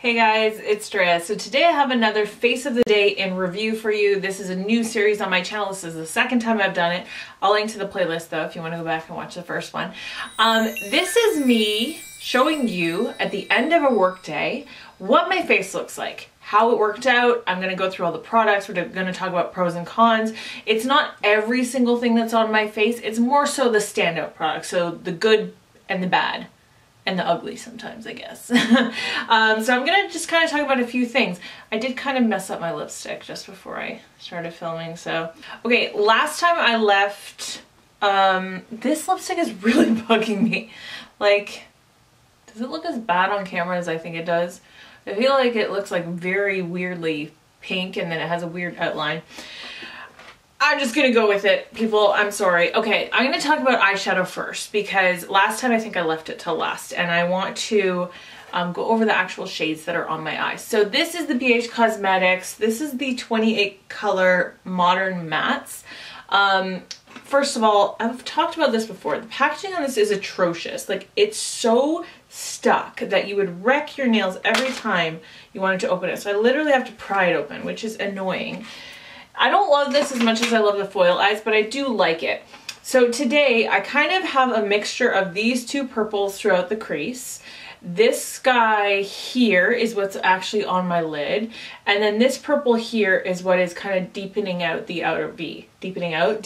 Hey guys, it's Drea. So today I have another Face of the Day in review for you. This is a new series on my channel. This is the second time I've done it. I'll link to the playlist though if you want to go back and watch the first one. This is me showing you at the end of a work day what my face looks like, how it worked out. I'm going to go through all the products. We're going to talk about pros and cons. It's not every single thing that's on my face. It's more so the standout products. So the good and the bad. And the ugly sometimes, I guess. So I'm gonna just kind of talk about a few things. I did kind of mess up my lipstick just before I started filming, so. Okay, last time I left, this lipstick is really bugging me. Like, does it look as bad on camera as I think it does? I feel like it looks like very weirdly pink and then it has a weird outline. I'm just gonna go with it, people. I'm sorry. Okay, I'm gonna talk about eyeshadow first because last time I think I left it till last, and I want to go over the actual shades that are on my eyes. So this is the Beige Cosmetics. This is the 28 color Modern Mattes. First of all, I've talked about this before. The packaging on this is atrocious. Like, it's so stuck that you would wreck your nails every time you wanted to open it. So I literally have to pry it open, which is annoying. I don't love this as much as I love the foil eyes, but I do like it. So today I kind of have a mixture of these two purples throughout the crease. This guy here is what's actually on my lid. And then this purple here is what is kind of deepening out the outer V. Deepening up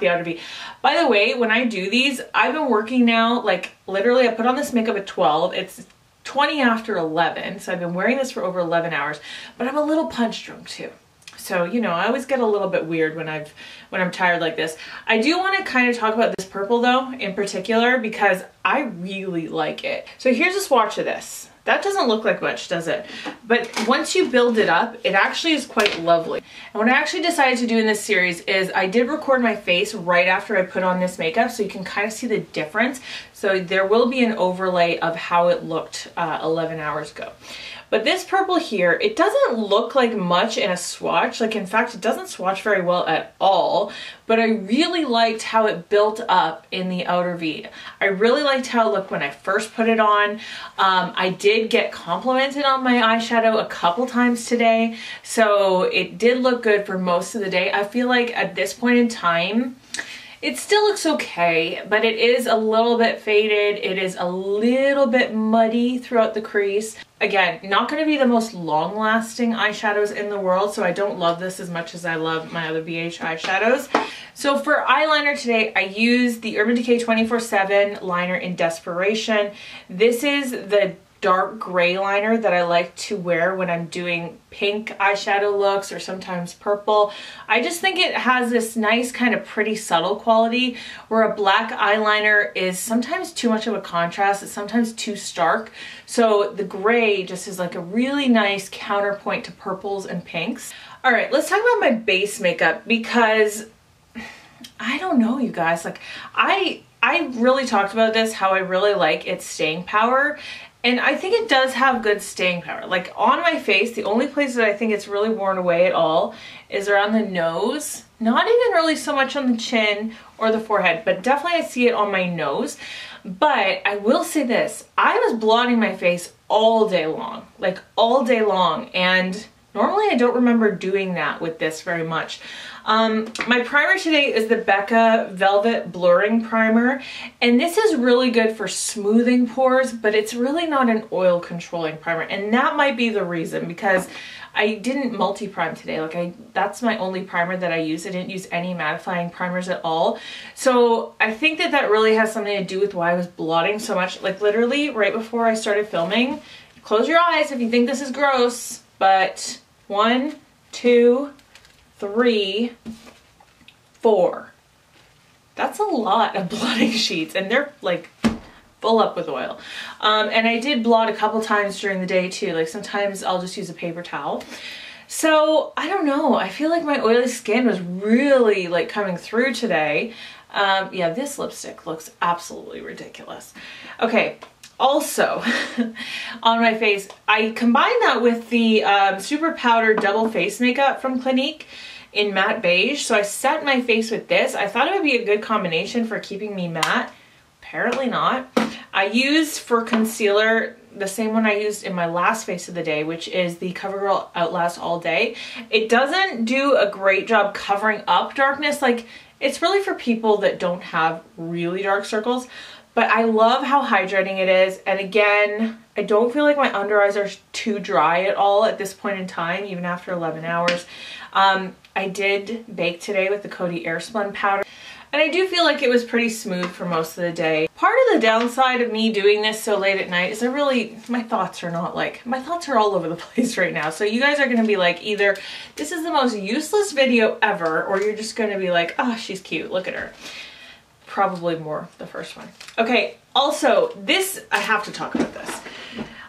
the outer V. By the way, when I do these, I've been working now, like literally I put on this makeup at 12. It's 20 after 11. So I've been wearing this for over 11 hours, but I'm a little punch drunk too. So, you know, I always get a little bit weird when I'm tired like this. I do want to kind of talk about this purple though, in particular, because I really like it. So here's a swatch of this. That doesn't look like much, does it? But once you build it up, it actually is quite lovely. And what I actually decided to do in this series is I did record my face right after I put on this makeup, so you can kind of see the difference. So there will be an overlay of how it looked 11 hours ago. But this purple here, it doesn't look like much in a swatch. Like, in fact, it doesn't swatch very well at all. But I really liked how it built up in the outer V. I really liked how it looked when I first put it on. I did get complimented on my eyeshadow a couple times today. So it did look good for most of the day. I feel like at this point in time, it still looks okay, but it is a little bit faded. It is a little bit muddy throughout the crease. Again, not going to be the most long-lasting eyeshadows in the world, so I don't love this as much as I love my other Beige eyeshadows. So for eyeliner today, I used the Urban Decay 24/7 liner in Desperation. This is the dark gray liner that I like to wear when I'm doing pink eyeshadow looks or sometimes purple. I just think it has this nice kind of pretty subtle quality where a black eyeliner is sometimes too much of a contrast. It's sometimes too stark. So the gray just is like a really nice counterpoint to purples and pinks. All right, let's talk about my base makeup because I don't know, you guys. Like, I really talked about this, how I really like its staying power. And I think it does have good staying power. Like, on my face, the only place that I think it's really worn away at all is around the nose. Not even really so much on the chin or the forehead, but definitely I see it on my nose. But I will say this, I was blotting my face all day long, like all day long. And normally I don't remember doing that with this very much. My primer today is the Becca Velvet Blurring Primer, and this is really good for smoothing pores, but it's really not an oil controlling primer, and that might be the reason because I didn't multi-prime today. Like, that's my only primer that I used. I didn't use any mattifying primers at all. So I think that that really has something to do with why I was blotting so much. Like, literally right before I started filming, close your eyes if you think this is gross, but 1, 2, 3, 4. That's a lot of blotting sheets, and they're like full up with oil. And I did blot a couple times during the day too. Like, sometimes I'll just use a paper towel. So I don't know, I feel like my oily skin was really like coming through today. Yeah, this lipstick looks absolutely ridiculous. Okay. Also, on my face, I combined that with the Superpowder Double Face Makeup from Clinique in matte beige. So I set my face with this. I thought it would be a good combination for keeping me matte. Apparently not. I used for concealer the same one I used in my last face of the day, which is the Covergirl Outlast All Day. It doesn't do a great job covering up darkness. Like, it's really for people that don't have really dark circles, but I love how hydrating it is. And again, I don't feel like my under eyes are too dry at all at this point in time, even after 11 hours. I did bake today with the Coty Airspun powder, and I do feel like it was pretty smooth for most of the day. Part of the downside of me doing this so late at night is my thoughts are all over the place right now. So you guys are gonna be like, either this is the most useless video ever, or you're just gonna be like, oh, she's cute, look at her. Probably more the first one. Okay, also this, I have to talk about this.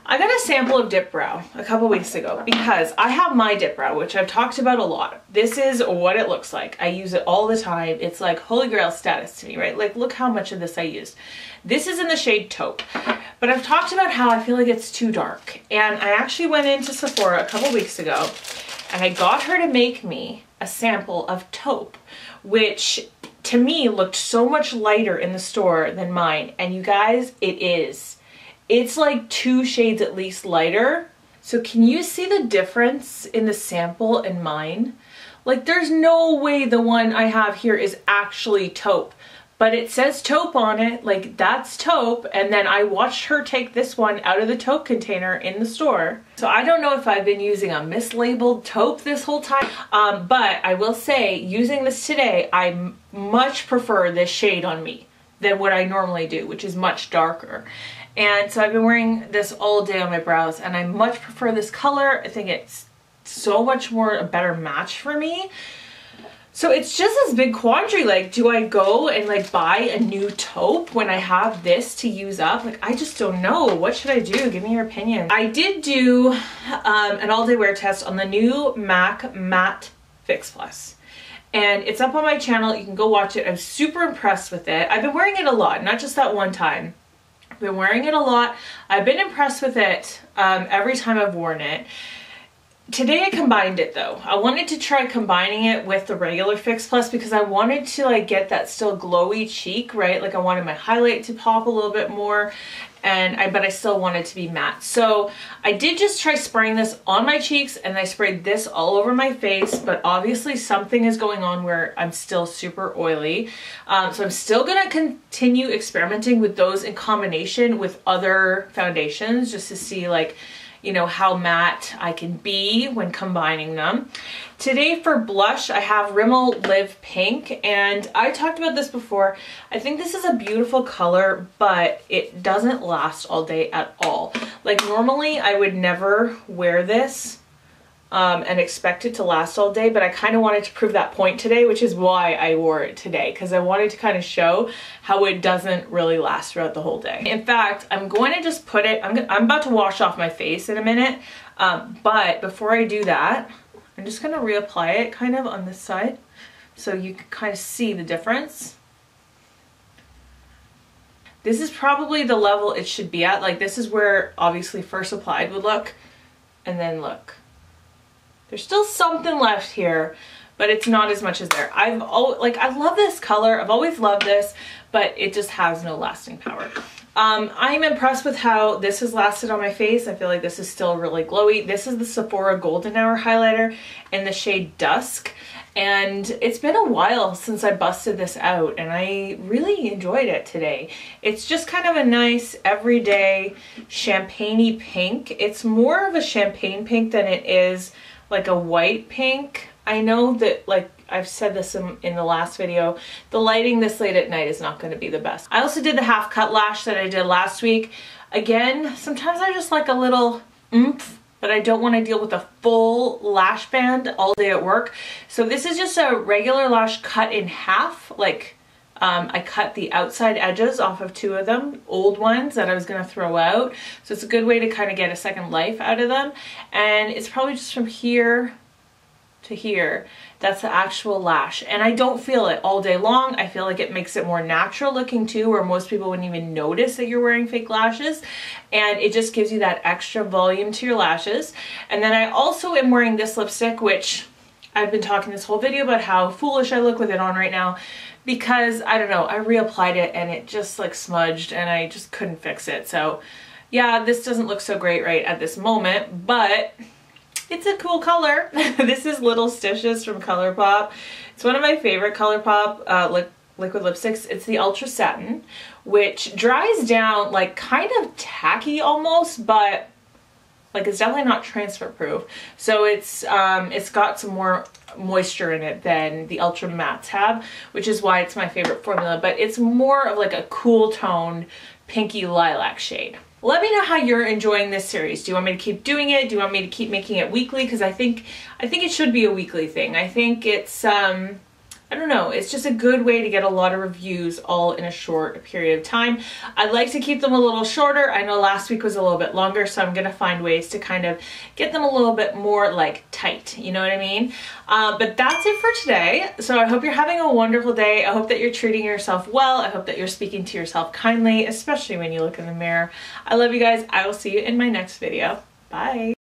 I got a sample of Dip Brow a couple weeks ago because I have my Dip Brow, which I've talked about a lot. This is what it looks like. I use it all the time. It's like holy grail status to me, right? Like, look how much of this I used. This is in the shade Taupe, but I've talked about how I feel like it's too dark. And I actually went into Sephora a couple weeks ago and I got her to make me a sample of Taupe, which to me looked so much lighter in the store than mine. And you guys, it is. It's like 2 shades at least lighter. So can you see the difference in the sample and mine? Like, there's no way the one I have here is actually Taupe, but it says Taupe on it, like that's Taupe. And then I watched her take this one out of the Taupe container in the store. So I don't know if I've been using a mislabeled Taupe this whole time, but I will say using this today, I much prefer this shade on me than what I normally do, which is much darker. And so I've been wearing this all day on my brows, and I much prefer this color. I think it's so much more a better match for me. So it's just this big quandary, like, do I go and like buy a new Taupe when I have this to use up? Like, I just don't know. What should I do? Give me your opinion. I did do an all day wear test on the new MAC Matte Fix Plus. And it's up on my channel. You can go watch it. I'm super impressed with it. I've been wearing it a lot, not just that one time. I've been wearing it a lot. I've been impressed with it every time I've worn it. Today I combined it though. I wanted to try combining it with the regular Fix Plus because I wanted to like get that still glowy cheek, right? Like I wanted my highlight to pop a little bit more, but I still wanted to be matte. So I did just try spraying this on my cheeks, and I sprayed this all over my face, but obviously something is going on where I'm still super oily. So I'm still gonna continue experimenting with those in combination with other foundations just to see, like, you know, how matte I can be when combining them. Today for blush, I have Rimmel Live Pink, and I talked about this before. I think this is a beautiful color, but it doesn't last all day at all. Like, normally I would never wear this and expect it to last all day, but I kind of wanted to prove that point today, which is why I wore it today, because I wanted to kind of show how it doesn't really last throughout the whole day. In fact, I'm going to just put it, I'm about to wash off my face in a minute, but before I do that, I'm just going to reapply it kind of on this side so you can kind of see the difference. This is probably the level it should be at. Like, this is where obviously first applied would look, and then look. There's still something left here, but it's not as much as there. I love this color. I've always loved this, but it just has no lasting power. I'm impressed with how this has lasted on my face. I feel like this is still really glowy. This is the Sephora Golden Hour highlighter in the shade Dusk. And it's been a while since I busted this out, and I really enjoyed it today. It's just kind of a nice everyday champagne-y pink. It's more of a champagne pink than it is like a white pink. I know that, like I've said this in the last video, the lighting this late at night is not going to be the best. I also did the half cut lash that I did last week. Again, sometimes I just like a little oomph, but I don't want to deal with a full lash band all day at work. So this is just a regular lash cut in half. Like, I cut the outside edges off of 2 of them, old ones that I was going to throw out. So it's a good way to kind of get a second life out of them. And it's probably just from here to here. That's the actual lash. And I don't feel it all day long. I feel like it makes it more natural looking too, where most people wouldn't even notice that you're wearing fake lashes. And it just gives you that extra volume to your lashes. And then I also am wearing this lipstick, which I've been talking this whole video about how foolish I look with it on right now, because I don't know, I reapplied it and it just like smudged and I just couldn't fix it. So Yeah, this doesn't look so great right at this moment, but it's a cool color. This is Little Stitches from ColourPop. It's one of my favorite ColourPop liquid lipsticks. It's the Ultra Satin, which dries down like kind of tacky almost, but like it's definitely not transfer proof. So it's got some more moisture in it than the Ultra Mattes have, which is why it's my favorite formula, but it's more of like a cool toned pinky lilac shade. Let me know how you're enjoying this series. Do you want me to keep doing it? Do you want me to keep making it weekly? Because I think it should be a weekly thing. I think it's I don't know, it's just a good way to get a lot of reviews all in a short period of time. I'd like to keep them a little shorter. I know last week was a little bit longer, so I'm gonna find ways to kind of get them a little bit more like tight, you know what I mean? But that's it for today. So I hope you're having a wonderful day. I hope that you're treating yourself well. I hope that you're speaking to yourself kindly, especially when you look in the mirror. I love you guys. I will see you in my next video. Bye.